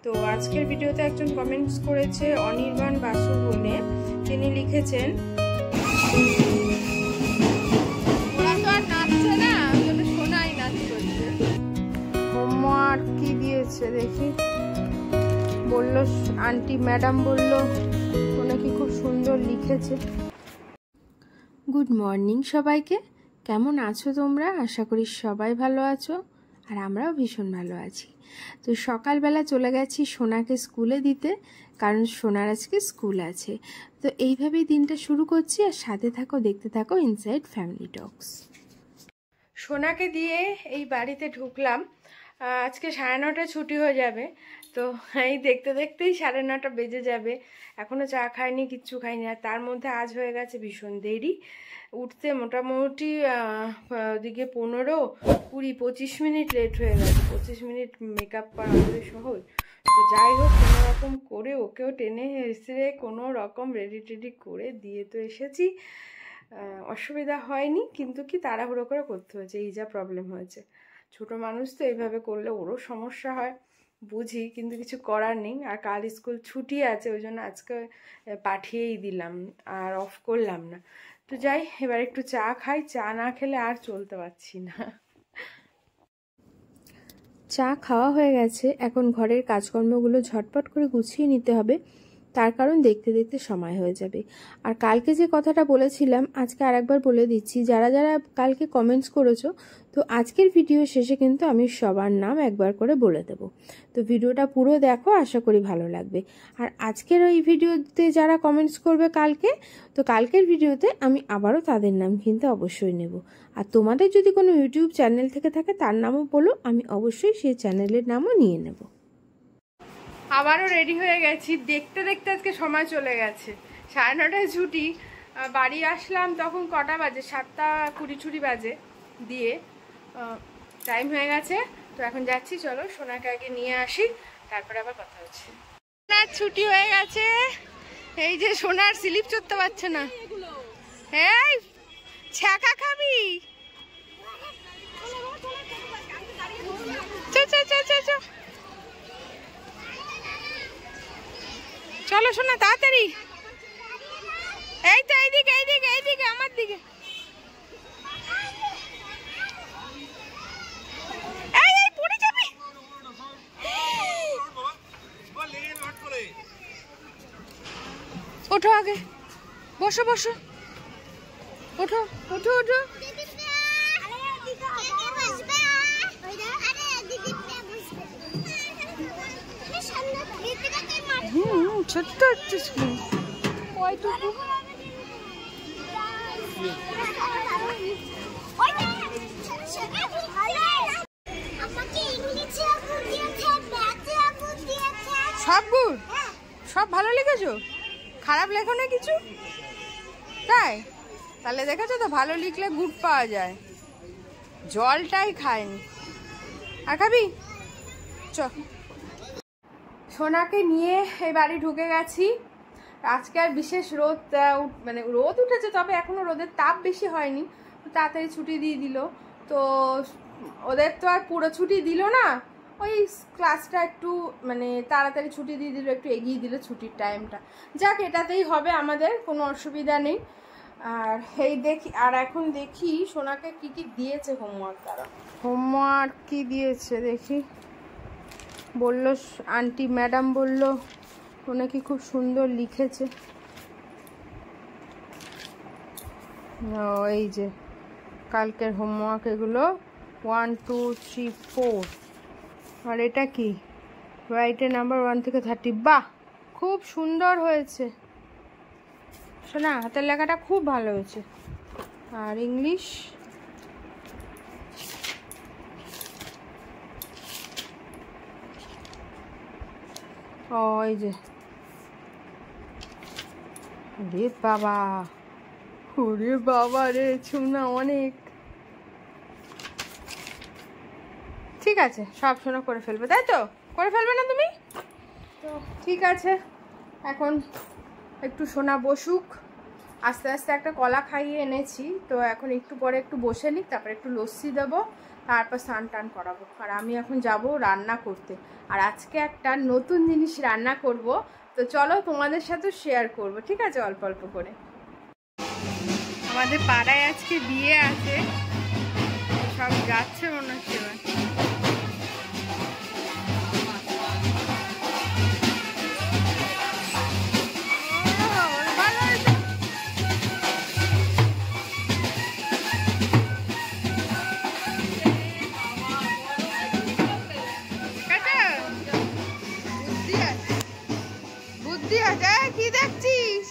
তো আজকের ভিডিওতে একজন কমেন্টস করেছে অনির্বাণ বাসু বলে, তিনি লিখেছেন হোমওয়ার্ক কি দিয়েছে দেখি, বললো আন্টি ম্যাডাম বললো ও নাকি খুব সুন্দর লিখেছে। গুড মর্নিং সবাইকে, কেমন আছো তোমরা? আশা করি সবাই ভালো আছো, আর আমরাও ভীষণ ভালো আছি। তো সকালবেলা চলে গেছি সোনাকে স্কুলে দিতে, কারণ সোনার আজকে স্কুল আছে। তো এইভাবেই দিনটা শুরু করছি, আর সাথে থাকো, দেখতে থাকো ইনসাইড ফ্যামিলি টক্স। সোনাকে দিয়ে এই বাড়িতে ঢুকলাম, আজকে 9:30 ছুটি হয়ে যাবে। তো এই দেখতে দেখতেই 9:30 বেজে যাবে। এখনও চা খাইনি, কিচ্ছু খাইনি, আর তার মধ্যে আজ হয়ে গেছে ভীষণ দেরি উঠতে। মোটামুটি ওদিকে 15-20-25 মিনিট লেট হয়ে গেছে। 25 মিনিট মেকআপ করা সহজ। তো যাই হোক, কোনো রকম করে ওকেও টেনে হেসে কোনো রকম রেডি টেডি করে দিয়ে তো এসেছি। অসুবিধা হয়নি, কিন্তু কি তাড়াহুড়ো করে করতে হয়েছে, এই যা প্রবলেম হয়েছে। ছোটো মানুষ তো এইভাবে করলে ওরও সমস্যা হয়, বুঝি, কিন্তু কিছু করার নেই। আর কাল স্কুল ছুটি আছে, ওই জন্য আজকে পাঠিয়েই দিলাম, আর অফ করলাম না। তো যাই, এবার একটু চা খাই, চা না খেলে আর চলতে পারছি না। চা খাওয়া হয়ে গেছে, এখন ঘরের কাজকর্মগুলো ঝটপট করে গুছিয়ে নিতে হবে, তার কারণ দেখতে দেখতে সময় হয়ে যাবে। আর কালকে যে কথাটা বলেছিলাম আজকে আরেকবার বলে দিচ্ছি, যারা যারা কালকে কমেন্টস করেছো, তো আজকের ভিডিও শেষে কিন্তু আমি সবার নাম একবার করে বলে দেব। তো ভিডিওটা পুরো দেখো, আশা করি ভালো লাগবে। আর আজকের ওই ভিডিওতে যারা কমেন্টস করবে কালকে, তো কালকের ভিডিওতে আমি আবারও তাদের নাম কিন্তু অবশ্যই নেব। আর তোমাদের যদি কোনো ইউটিউব চ্যানেল থেকে থাকে তার নামও বলো, আমি অবশ্যই সেই চ্যানেলের নামও নিয়ে নেব। আবারও রেডি হয়ে গেছি, দেখতে দেখতে আজকে সময় চলে গেছে। 9:30 ছুটি, বাড়ি আসলাম তখন কটা বাজে, 7:20 বাজে, দিয়ে টাইম হয়ে গেছে। তো এখন যাচ্ছি, চলো সোনাকে আগে নিয়ে আসি, তারপরে আবার কথা হচ্ছে। সোনার ছুটি হয়ে গেছে, এই যে সোনার স্লিপ চড়তে পারছে না। এই ছ্যাঁকা খাবি? চলো শোনা তাড়াতাড়ি, এই তো এইদিকে এইদিকে এইদিকে আমার দিকে। এই পড়ে যাবে, ওঠো আগে, বসো বসো, ওঠো ওঠো ওঠো। ছোট্ট একটু স্কুল, কয়টুকু সব গুড, সব ভালো লিখেছো, খারাপ লেখো না কিছু? তাই? তাহলে দেখেছো তো, ভালো লিখলে গুড পাওয়া যায়। জলটাই খায়নি, আর খাবি? চ। সোনাকে নিয়ে এই বাড়ি ঢুকে গেছি। আজকে আর বিশেষ রোদ, মানে রোদ উঠেছে, তবে এখনো রোদের তাপ বেশি হয়নি। তাড়াতাড়ি ছুটি দিয়ে দিল। তো ওদের তো আর পুরো ছুটি দিল না, ওই ক্লাসটা একটু মানে তাড়াতাড়ি ছুটি দিয়ে দিল, একটু এগিয়ে দিল ছুটির টাইমটা। যাক, এটাতেই হবে, আমাদের কোনো অসুবিধা নেই। আর এই দেখি, আর এখন দেখি সোনাকে কি কি দিয়েছে হোমওয়ার্ক। তারা হোমওয়ার্ক কি দিয়েছে দেখি, বললো আন্টি ম্যাডাম বললো ও নাকি খুব সুন্দর লিখেছে। এই যে কালকের হোমওয়ার্ক এগুলো, 1 2 3 4। আর এটা কি, রাইটে নাম্বার 1 থেকে 30। বাহ, খুব সুন্দর হয়েছে শোনা, হাতের লেখাটা খুব ভালো হয়েছে। আর ইংলিশ, এই যে, রে বাবা, ওরে বাবা রে, শোনা অনেক ঠিক আছে, সব শোনা করে ফেলবে, তাই তো? করে ফেলবে না তুমি? তো ঠিক আছে, এখন একটু সোনা বসুক। আস্তে আস্তে একটা কলা খাইয়ে এনেছি, তো এখন একটু পরে একটু বসে নিক, তারপরে একটু লস্যি দেবো, তারপর স্নান টান করাবো। আর আমি এখন যাব রান্না করতে। আর আজকে একটা নতুন জিনিস রান্না করব, তো চলো তোমাদের সাথে শেয়ার করব, ঠিক আছে, অল্প অল্প করে। আমাদের পাড়ায় আজকে বিয়ে আছে, সব যাচ্ছে মনে হচ্ছে। কি দেখছিস?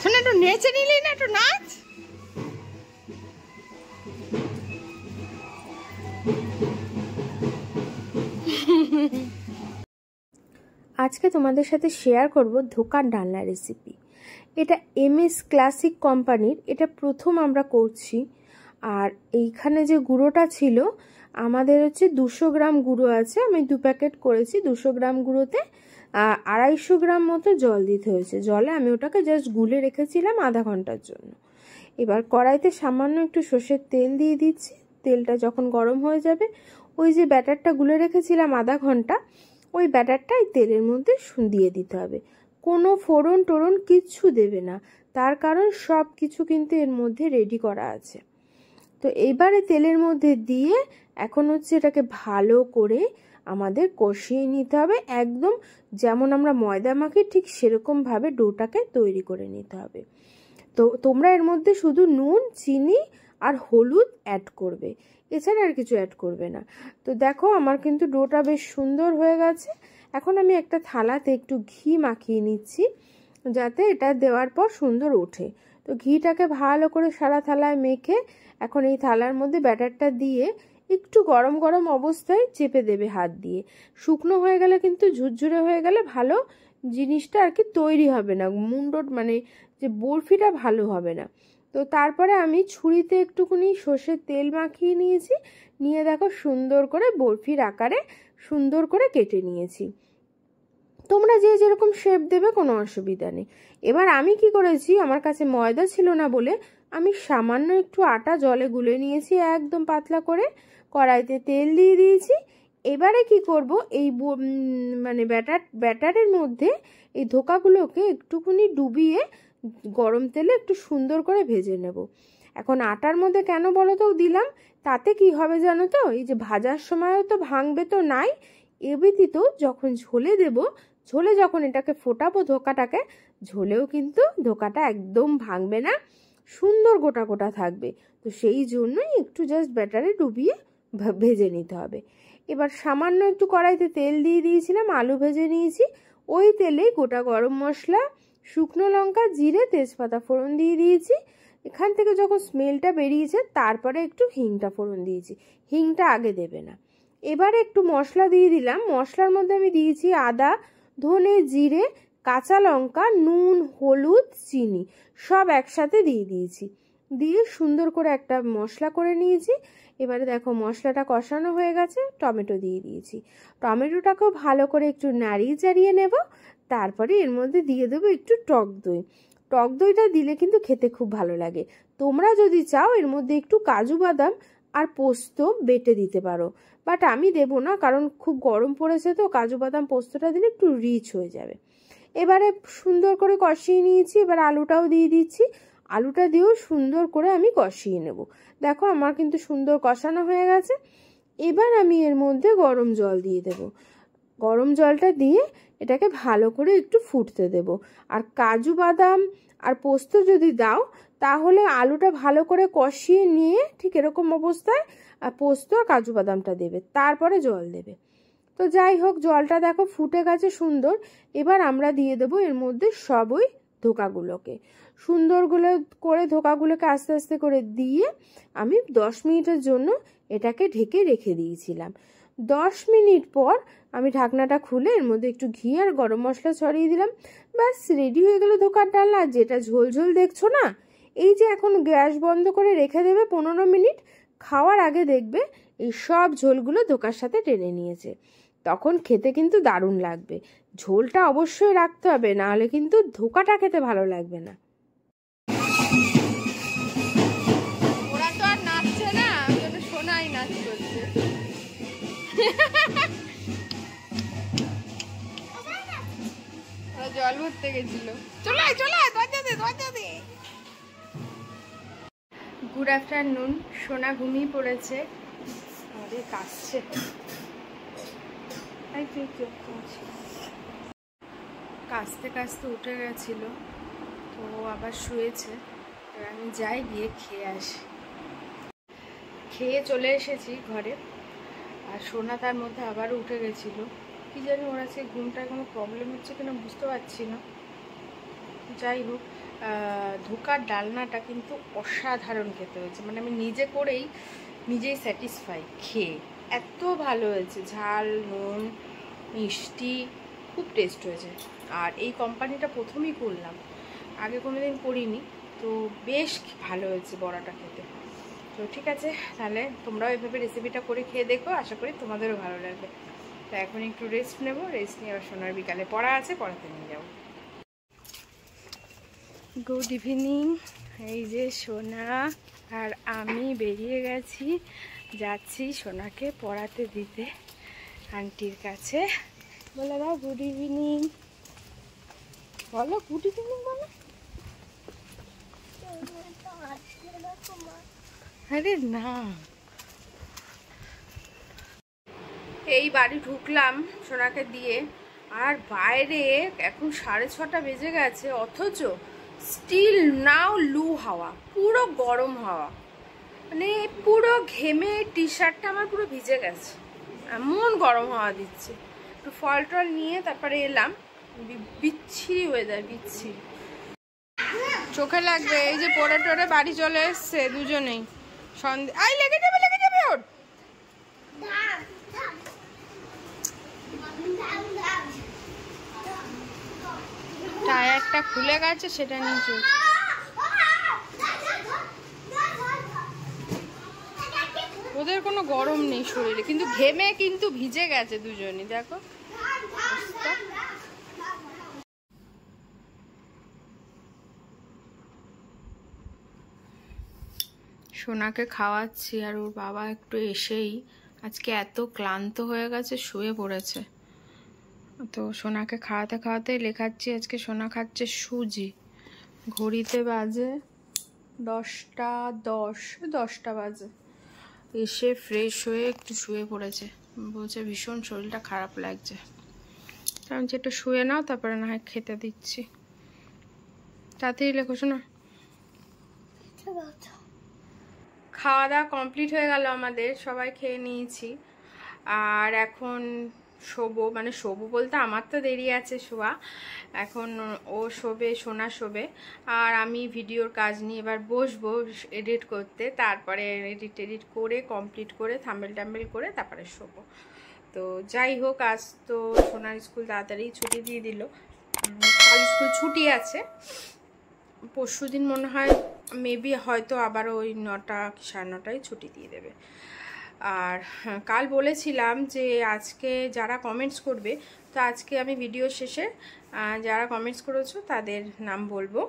শোন, একটু নেচে নিলি না, একটু নাচ। আজকে তোমাদের সাথে শেয়ার করব ধোকার ডালনা রেসিপি। এটা MS ক্লাসিক কোম্পানির, এটা প্রথম আমরা করছি। আর এইখানে যে গুঁড়োটা ছিল আমাদের হচ্ছে 200 গ্রাম গুঁড়ো আছে, আমি 2 প্যাকেট করেছি। 200 গ্রাম গুঁড়োতে 250 গ্রাম মতো জল দিতে হয়েছে। জলে আমি ওটাকে জাস্ট গুলে রেখেছিলাম আধা ঘন্টার জন্য। এবার কড়াইতে সামান্য একটু সর্ষের তেল দিয়ে দিচ্ছি। তেলটা যখন গরম হয়ে যাবে, ওই যে ব্যাটারটা গুলে রেখেছিলাম আধা ঘন্টা, ওই ব্যাটারটা এই তেলের মধ্যে দিয়ে দিতে হবে। কোনো ফোড়ন টোড়ন কিচ্ছু দেবে না, তার কারণ সব কিছু কিন্তু এর মধ্যে রেডি করা আছে। তো এইবারে তেলের মধ্যে দিয়ে এখন হচ্ছে এটাকে ভালো করে আমাদের কষিয়ে নিতে হবে, একদম যেমন আমরা ময়দা মাখি ঠিক সেরকমভাবে ডোটাকে তৈরি করে নিতে হবে। তো তোমরা এর মধ্যে শুধু নুন, চিনি আর হলুদ অ্যাড করবে, এছাড়া আর কিছু অ্যাড করবে না। তো দেখো আমার কিন্তু ডোটা বেশ সুন্দর হয়ে গেছে। এখন আমি একটা থালাতে একটু ঘি মাখিয়ে নিচ্ছি, যাতে এটা দেওয়ার পর সুন্দর ওঠে। তো ঘিটাকে ভালো করে সারা থালায় মেখে এখন এই থালার মধ্যে ব্যাটারটা দিয়ে একটু গরম গরম অবস্থায় চেপে দেবে হাত দিয়ে। শুকনো হয়ে গেলে কিন্তু ঝুরঝুরে হয়ে গেলে ভালো জিনিসটা আর কি তৈরি হবে না, মুন্ডট মানে যে বরফিটা ভালো হবে না। তো তারপরে আমি ছুরিতে একটুখানি সর্ষের তেল মাখিয়ে নিয়েছি, নিয়ে দেখো সুন্দর করে বরফির আকারে সুন্দর করে কেটে নিয়েছি। তোমরা যে যেরকম শেপ দেবে কোনো অসুবিধা নেই। এবার আমি কি করেছি, আমার কাছে ময়দা ছিল না বলে আমি সামান্য একটু আটা জলে গুলে নিয়েছি, একদম পাতলা করে। কড়াইতে তেল দিয়ে দিয়েছি। এবারে কি করব, এই মানে ব্যাটারের মধ্যে এই ধোকাগুলোকে একটুখানি ডুবিয়ে গরম তেলে একটু সুন্দর করে ভেজে নেব। এখন আটার মধ্যে কেন বলো তো দিলাম, তাতে কি হবে জানো তো, এই যে ভাজার সময়ও তো ভাঙবে তো নাই, এ ব্যতীত যখন ঝোলে দেব, ঝোলে যখন এটাকে ফোটাবো ধোকাটাকে, ঝোলেও কিন্তু ধোকাটা একদম ভাঙবে না, সুন্দর গোটা গোটা থাকবে। তো সেই জন্যই একটু জাস্ট ব্যাটারে ডুবিয়ে ভেজে নিতে হবে। এবার সামান্য একটু কড়াইতে তেল দিয়ে দিয়েছিলাম, আলু ভেজে নিয়েছি। ওই তেলে গোটা গরম মশলা, শুকনো লঙ্কা, জিরে, তেজপাতা ফোড়ন দিয়ে দিয়েছি। এখান থেকে যখন স্মেলটা বেরিয়েছে তারপরে একটু হিংটা ফোড়ন দিয়েছি, হিংটা আগে দেবে না। এবারে একটু মশলা দিয়ে দিলাম। মশলার মধ্যে আমি দিয়েছি আদা, ধনে, জিরে, কাঁচা লঙ্কা, নুন, হলুদ, চিনি সব একসাথে দিয়ে দিয়েছি। দিয়ে সুন্দর করে একটা মশলা করে নিয়েছি। এবারে দেখো মশলাটা কষানো হয়ে গেছে, টমেটো দিয়ে দিয়েছি। টমেটোটাকেও ভালো করে একটু নাড়িয়ে চাড়িয়ে নেব। তারপরে এর মধ্যে দিয়ে দেবো একটু টক দই। টক দইটা দিলে কিন্তু খেতে খুব ভালো লাগে। তোমরা যদি চাও এর মধ্যে একটু কাজু বাদাম আর পোস্ত বেটে দিতে পারো, বাট আমি দেবো না, কারণ খুব গরম পড়েছে তো কাজু বাদাম পোস্তটা দিলে একটু রিচ হয়ে যাবে। এবারে সুন্দর করে কষিয়ে নিয়েছি। এবার আলুটাও দিয়ে দিচ্ছি, আলুটা দিয়েও সুন্দর করে আমি কষিয়ে নেব। দেখো আমার কিন্তু সুন্দর কষানো হয়ে গেছে। এবার আমি এর মধ্যে গরম জল দিয়ে দেব। গরম জলটা দিয়ে এটাকে ভালো করে একটু ফুটতে দেব। আর কাজু বাদাম আর পোস্ত যদি দাও তাহলে আলুটা ভালো করে কষিয়ে নিয়ে ঠিক এরকম অবস্থায় পোস্ত আর কাজু বাদামটা দেবে, তারপরে জল দেবে। তো যাই হোক, জলটা দেখো ফুটে গেছে সুন্দর। এবার আমরা দিয়ে দেবো এর মধ্যে সব ওই ধোকাগুলোকে, সুন্দরগুলো করে ধোকাগুলোকে আস্তে আস্তে করে দিয়ে আমি 10 মিনিটের জন্য এটাকে ঢেকে রেখে দিয়েছিলাম। 10 মিনিট পর আমি ঢাকনাটা খুলে এর মধ্যে একটু ঘি আর গরম মশলা ছড়িয়ে দিলাম। ব্যাস রেডি হয়ে গেল ধোকার ডালনা। যেটা ঝোল ঝোল দেখছো না, এই যে এখন গ্যাস বন্ধ করে রেখে দেবে 15 মিনিট, খাওয়ার আগে দেখবে এই সব ঝোলগুলো ধোকার সাথে টেনে নিয়েছে, তখন খেতে কিন্তু দারুণ লাগবে। ঝোলটা অবশ্যই রাখতে হবে, নাহলে কিন্তু ধোকাটা খেতে ভালো লাগবে না। জল ভরতে গেছিল। চলে আয়, চলে আয়, দরজা দে, দরজা দে। Good afternoon. সোনা ঘুমিয়ে পড়েছে, আমাদের কাশছে। কাশতে কাশতে উঠে গেছিল, তো আবার শুয়েছে। আমি যাই, গিয়ে খেয়ে আসি। খেয়ে চলে এসেছি ঘরে, আর সোনা তার মধ্যে আবার উঠে গেছিলো। কি জানি ওর আজকে ঘুমটায় কোনো প্রবলেম হচ্ছে কিনা বুঝতে পারছি না। যাই হোক, ধোকার ডালনাটা কিন্তু অসাধারণ খেতে হয়েছে, মানে আমি নিজে করেই নিজেই স্যাটিসফাই খেয়ে। এত ভালো হয়েছে, ঝাল, নুন, মিষ্টি, খুব টেস্ট হয়েছে। আর এই কোম্পানিটা প্রথমেই করলাম, আগে কোনোদিন করিনি, তো বেশ ভালো হয়েছে বড়াটা খেতে। তো ঠিক আছে, তাহলে তোমরাও এভাবে রেসিপিটা করে খেয়ে দেখো, আশা করি তোমাদেরও ভালো লাগবে। তো এখন একটু রেস্ট নেব, রেস্ট নিয়ে আবার সোনার বিকালে পড়া আছে, পড়াতে নিয়ে যাবো। Good evening. এই যে সোনা আর আমি বেরিয়ে গেছি, যাচ্ছি সোনাকে পড়াতে দিতে আন্টির কাছে। বলে দাও গুড ইভিনিং, বলো গুড ইভিনিং বলো। আরে না, এই বাড়ি ঢুকলাম সোনাকে দিয়ে, আর বাইরে এখন 6:30 বেজে গেছে, অথচ স্টিল নাও লু হাওয়া, পুরো গরম হাওয়া, মানে পুরো ঘেমে টি শার্টটা আমার পুরো ভিজে গেছে, এমন গরম হাওয়া দিচ্ছে। একটু ফল টল নিয়ে তারপরে এলাম, বিচ্ছিরি ওয়েদার, বিচ্ছিরি। চোখে লাগবে, এই যে পরে টরে বাড়ি চলে এসছে দুজনেই। সন্ধে আই লেগে যাবে, লেগে যাবে ওর। টায়ারটা খুলে গেছে, সেটা নিয়ে চলছে। ওদের কোনো গরম নেই শরীরে, কিন্তু ঘেমে কিন্তু ভিজে গেছে দুজনই, দেখো। সোনাকে খাওয়াচ্ছি, আর ওর বাবা একটু এসেই আজকে এত ক্লান্ত হয়ে গেছে, শুয়ে পড়েছে। তো সোনাকে খাওয়াতে খাওয়াতে লেখাচ্ছি। আজকে সোনা খাচ্ছে সুজি। ঘড়িতে বাজে 10:10, 10টা বাজে। এসে ফ্রেশ হয়ে একটু শুয়ে পড়েছে, বলছে ভীষণ শরীরটা খারাপ লাগছে। আমি যে একটু শুয়ে নাও, তারপরে না হয় খেতে দিচ্ছি। তাড়াতাড়ি লেখো শোনা। খাওয়া দাওয়া কমপ্লিট হয়ে গেল আমাদের, সবাই খেয়ে নিয়েছি। আর এখন শোবো, মানে শোবো বলতে আমার তো দেরি আছে শোয়া। এখন ও শোবে, সোনা শোবে, আর আমি ভিডিওর কাজ নিয়ে এবার বসবো এডিট করতে। তারপরে এডিট করে কমপ্লিট করে থাম্বেল টাম্বেল করে তারপরে শোবো। তো যাই হোক, আজ তো সোনার স্কুল তাড়াতাড়ি ছুটি দিয়ে দিল। কাল স্কুল ছুটি আছে, পরশুদিন মনে হয় মেবি হয়তো আবারও ওই 9টা কি 9:30টায় ছুটি দিয়ে দেবে। আর কাল বলেছিলাম যে আজকে যারা কমেন্টস করবে, তো আজকে আমি ভিডিও শেষে যারা কমেন্টস করেছো তাদের নাম বলবো।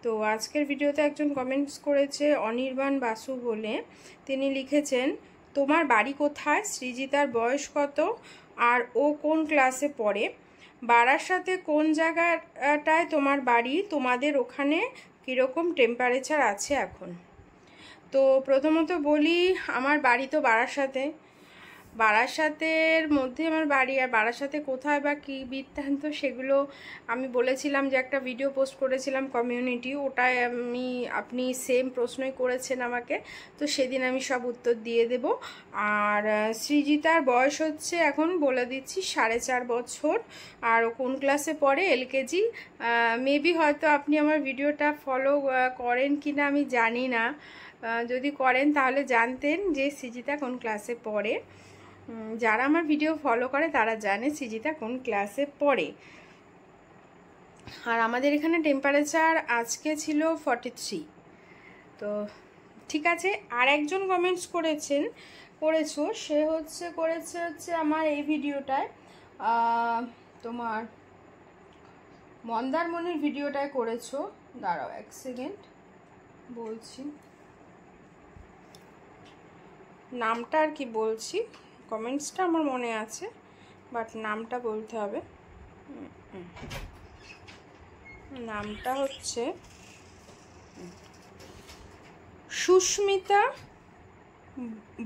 তো আজকের ভিডিওতে একজন কমেন্টস করেছে অনির্বাণ বাসু বলে। তিনি লিখেছেন, তোমার বাড়ি কোথায়, সৃজিতার বয়স কত, আর ও কোন ক্লাসে পড়ে, বারাসাতে কোন জায়গাটায় তোমার বাড়ি, তোমাদের ওখানে কীরকম টেম্পারেচার আছে এখন। তো প্রথমত বলি, আমার বাড়ি তো বারাসাতে। বারাসাতের মধ্যে আমার বাড়ি, আর বারাসাতে কোথায় বা কী বৃত্তান্ত সেগুলো আমি বলেছিলাম যে একটা ভিডিও পোস্ট করেছিলাম কমিউনিটি, ওটায় আপনি সেম প্রশ্নই করেছেন আমাকে, তো সেদিন আমি সব উত্তর দিয়ে দেব। আর সৃজিতার বয়স হচ্ছে, এখন বলে দিচ্ছি, 4.5 বছর। আর ও কোন ক্লাসে পড়ে, এলকেজি। মেবি হয়তো আপনি আমার ভিডিওটা ফলো করেন কি না আমি জানি না, যদি করেন তাহলে জানতেন যে সৃজিতা কোন ক্লাসে পড়ে। যারা আমার ভিডিও ফলো করে তারা জানে সৃজিতা কোন ক্লাসে পড়ে। আর আমাদের এখানে টেম্পারেচার আজকে ছিল 43। তো ঠিক আছে। আর একজন কমেন্টস করেছো, সে করেছে আমার এই ভিডিওটায়, তোমার মন্দারমণির ভিডিওটায় করেছো। দাঁড়াও 1 সেকেন্ড বলছি, নামটা আর কি বলছি, কমেন্টসটা আমার মনে আছে, বাট নামটা বলতে হবে। নামটা হচ্ছে সুস্মিতা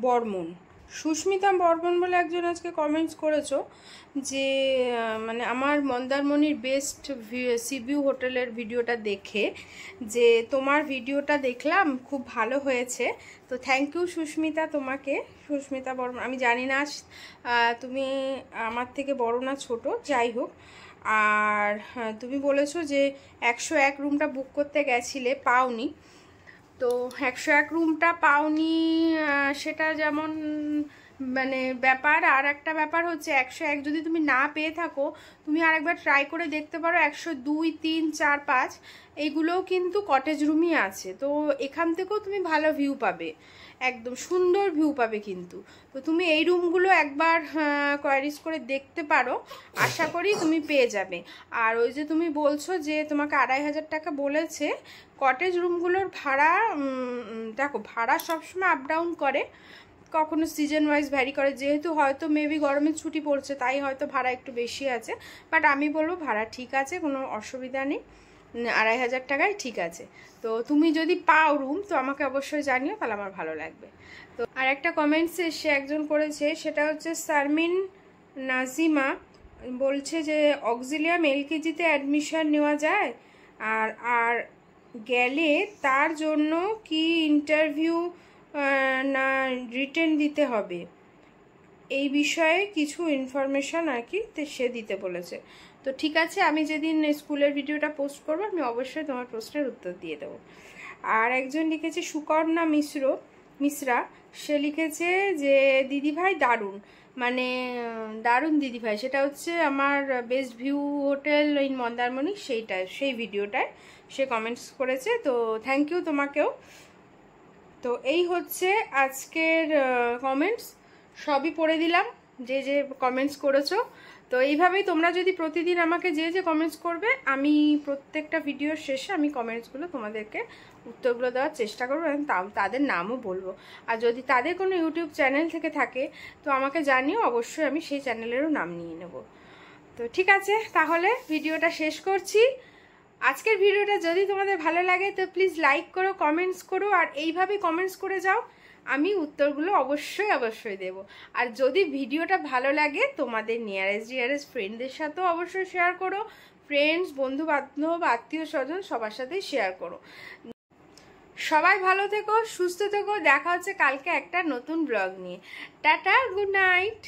বর্মন। সুস্মিতা বর্মন বলে একজন আজকে কমেন্টস করেছো যে মানে আমার মন্দারমণির বেস্ট সিভিউ হোটেলের ভিডিওটা দেখে, যে তোমার ভিডিওটা দেখলাম খুব ভালো হয়েছে। তো থ্যাংক ইউ সুস্মিতা তোমাকে। সুস্মিতা বর্মন, আমি জানি না তুমি আমার থেকে বড় না ছোট, যাই হোক। আর তুমি বলেছো যে 101 রুমটা বুক করতে গেছিলে, পাওনি। তো 101 রুমটা পাওনি, সেটা যেমন মানে ব্যাপার। আর একটা ব্যাপার হচ্ছে 101 যদি তুমি না পেয়ে থাকো, তুমি আরেকবার ট্রাই করে দেখতে পারো। 102, 3, 4, 5 এইগুলোও কিন্তু কটেজ রুমই আছে। তো এখান থেকেও তুমি ভালো ভিউ পাবে, একদম সুন্দর ভিউ পাবে কিন্তু। তো তুমি এই রুমগুলো একবার কোয়ারিজ করে দেখতে পারো, আশা করি তুমি পেয়ে যাবে। আর ওই যে তুমি বলছো যে তোমাকে 2500 টাকা বলেছে, কটেজ রুমগুলোর ভাড়া দেখো, ভাড়া সবসময় আপ ডাউন করে, কখনো সিজন ওয়াইজ ভ্যারি করে। যেহেতু হয়তো মেবি গরমের ছুটি পড়ছে, তাই হয়তো ভাড়া একটু বেশি আছে, বাট আমি বলবো ভাড়া ঠিক আছে, কোনো অসুবিধা নেই, 2500 টাকায় ঠিক আছে। তো তুমি যদি পাও রুম তো আমাকে অবশ্যই জানিও, তাহলে আমার ভালো লাগবে। তো আর একটা কমেন্টসে সে একজন করেছে, সেটা হচ্ছে শারমিন নাজিমা, বলছে যে অক্সিলিয়াম এলকেজিতে অ্যাডমিশন নেওয়া যায়, আর গেলে তার জন্য কি ইন্টারভিউ না রিটেন দিতে হবে, এই বিষয়ে কিছু ইনফরমেশান আর কি সে দিতে বলেছে। তো ঠিক আছে, আমি যেদিন স্কুলের ভিডিওটা পোস্ট করবো আমি অবশ্যই তোমার প্রশ্নের উত্তর দিয়ে দেবো। আর একজন লিখেছে সুকর্ণা মিশ্রা, সে লিখেছে যে দিদিভাই দারুণ, মানে দারুণ দিদিভাই, সেটা হচ্ছে আমার best view hotel in Mandarmani, সেই ভিডিওটায় সে কমেন্টস করেছে। তো থ্যাংক ইউ তোমাকেও। তো এই হচ্ছে আজকের কমেন্টস, সবই পড়ে দিলাম যে যে কমেন্টস করেছো। তো এইভাবেই তোমরা যদি প্রতিদিন আমাকে যে যে কমেন্টস করবে, আমি প্রত্যেকটা ভিডিওর শেষে আমি কমেন্টসগুলো তোমাদেরকে উত্তরগুলো দেওয়ার চেষ্টা করবো, এবং তাদের নামও বলবো। আর যদি তাদের কোনো ইউটিউব চ্যানেল থেকে থাকে তো আমাকে জানিও, অবশ্যই আমি সেই চ্যানেলেরও নাম নিয়ে নেব। তো ঠিক আছে, তাহলে ভিডিওটা শেষ করছি। আজকের ভিডিওটা যদি তোমাদের ভালো লাগে তো প্লিজ লাইক করো, কমেন্টস করো, আর এইভাবেই কমেন্টস করে যাও, আমি উত্তরগুলো অবশ্যই দেব। আর যদি ভিডিওটা ভালো লাগে তোমাদের নিয়ারেস্ট ফ্রেন্ডদের সাথেও অবশ্যই শেয়ার করো, ফ্রেন্ডস, বন্ধু বান্ধব, আত্মীয় স্বজন সবার সাথেই শেয়ার করো। সবাই ভালো থেকো, সুস্থ থেকো, দেখা হচ্ছে কালকে একটা নতুন ব্লগ নিয়ে। Tata, good night.